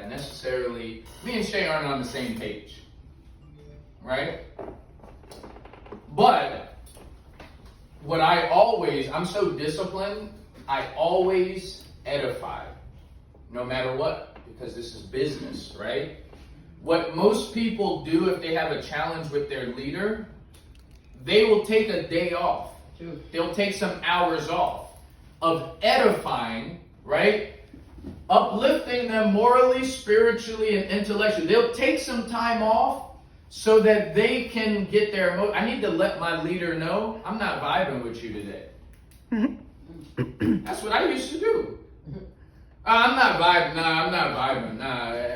that necessarily, me and Shay aren't on the same page, right? But I'm so disciplined, I always edify, no matter what, because this is business, right? What most people do if they have a challenge with their leader, they will take a day off. They'll take some hours off of edifying, right? Uplifting them morally, spiritually, and intellectually. They'll take some time off so that they can get their emotion. I need to let my leader know I'm not vibing with you today. That's what I used to do. I'm not vibing.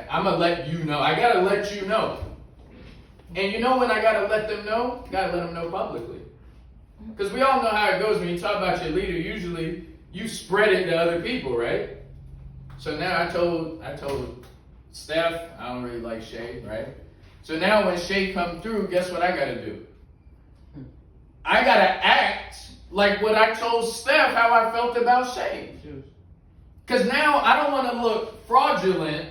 I'm going to let you know. I got to let you know. And you know when I got to let them know? Got to let them know publicly. Because we all know how it goes when you talk about your leader. Usually you spread it to other people, right? So now I told Steph, I don't really like Shay, right? So now when Shay come through, guess what I got to do? I got to act like what I told Steph how I felt about Shay. Because now I don't want to look fraudulent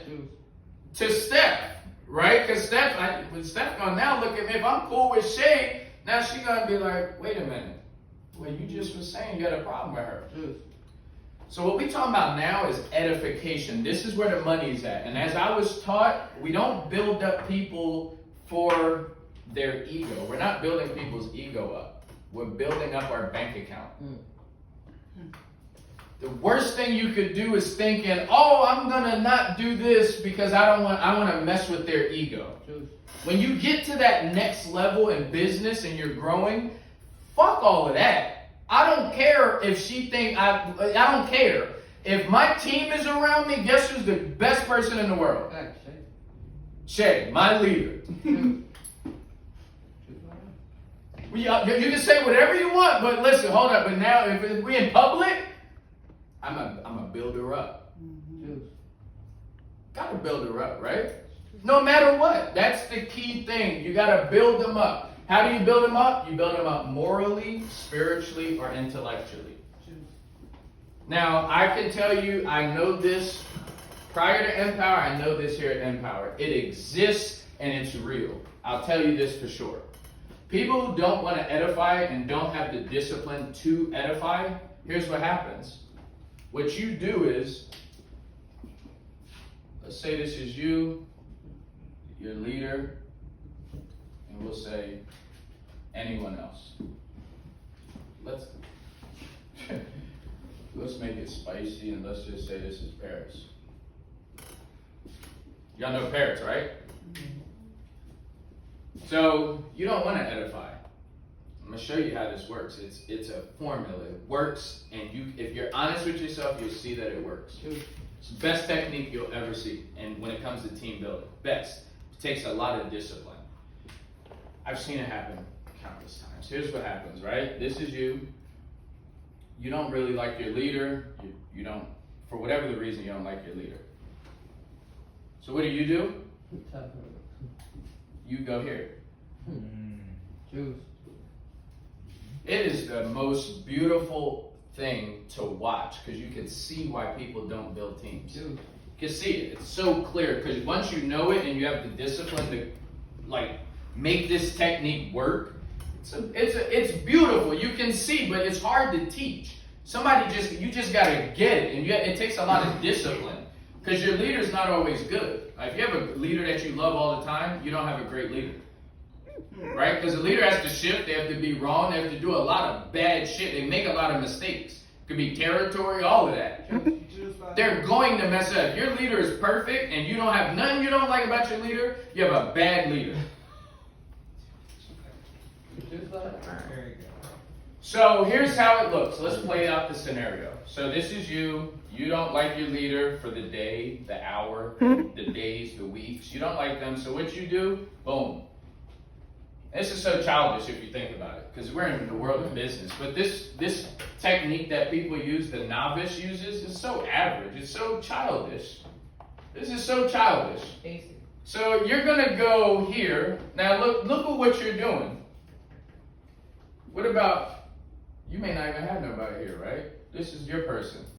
to Steph, right? Because Steph gonna now look at me. If I'm cool with Shay, now she's gonna be like, wait a minute. Well, you just was saying you had a problem with her. So what we talking about now is edification. This is where the money's at. And as I was taught, we don't build up people for their ego. We're not building people's ego up. We're building up our bank account. The worst thing you could do is thinking, oh, I'm going to not do this because I want to mess with their ego. When you get to that next level in business and you're growing, fuck all of that. I don't care if I don't care. If my team is around me, guess who's the best person in the world? Shay, my leader. You can say whatever you want, but listen, hold up. But now, if we in public, I'm a build her up. Gotta build her up, right? No matter what. That's the key thing. You gotta build them up. How do you build them up? You build them up morally, spiritually, or intellectually. Now, I can tell you, I know this prior to Mpower, I know this here at Mpower. It exists and it's real. I'll tell you this for sure. People who don't want to edify and don't have the discipline to edify, here's what happens. What you do is, let's say this is you, your leader, and we'll say anyone else. Let's make it spicy and let's just say this is Paris. Y'all know Paris, right? So you don't want to edify. I'm gonna show you how this works. It's a formula. It works, and if you're honest with yourself, you'll see that it works. It's the best technique you'll ever see. And when it comes to team building, best. It takes a lot of discipline. I've seen it happen countless times. Here's what happens, right? This is you. You don't really like your leader. You don't, for whatever the reason, you don't like your leader. So what do? You go here. It is the most beautiful thing to watch because you can see why people don't build teams. You can see it. It's so clear because once you know it and you have the discipline to make this technique work, it's beautiful. You can see, but it's hard to teach. You just gotta get it, and it takes a lot of discipline because your leader's not always good. If you have a leader that you love all the time, you don't have a great leader. Right? Because the leader has to shift, they have to be wrong, they have to do a lot of bad shit, they make a lot of mistakes. It could be territory, all of that. They're going to mess up. If your leader is perfect and you don't have nothing you don't like about your leader, you have a bad leader. So here's how it looks. Let's play out the scenario. So this is you. You don't like your leader for the day, the hour, the days, the weeks. You don't like them. So what you do, boom. This is so childish if you think about it, because we're in the world of business. But this technique that people use, the novice uses, is so average. It's so childish. This is so childish. So you're gonna go here. Now look at what you're doing. What about, you may not even have nobody here, right? This is your person.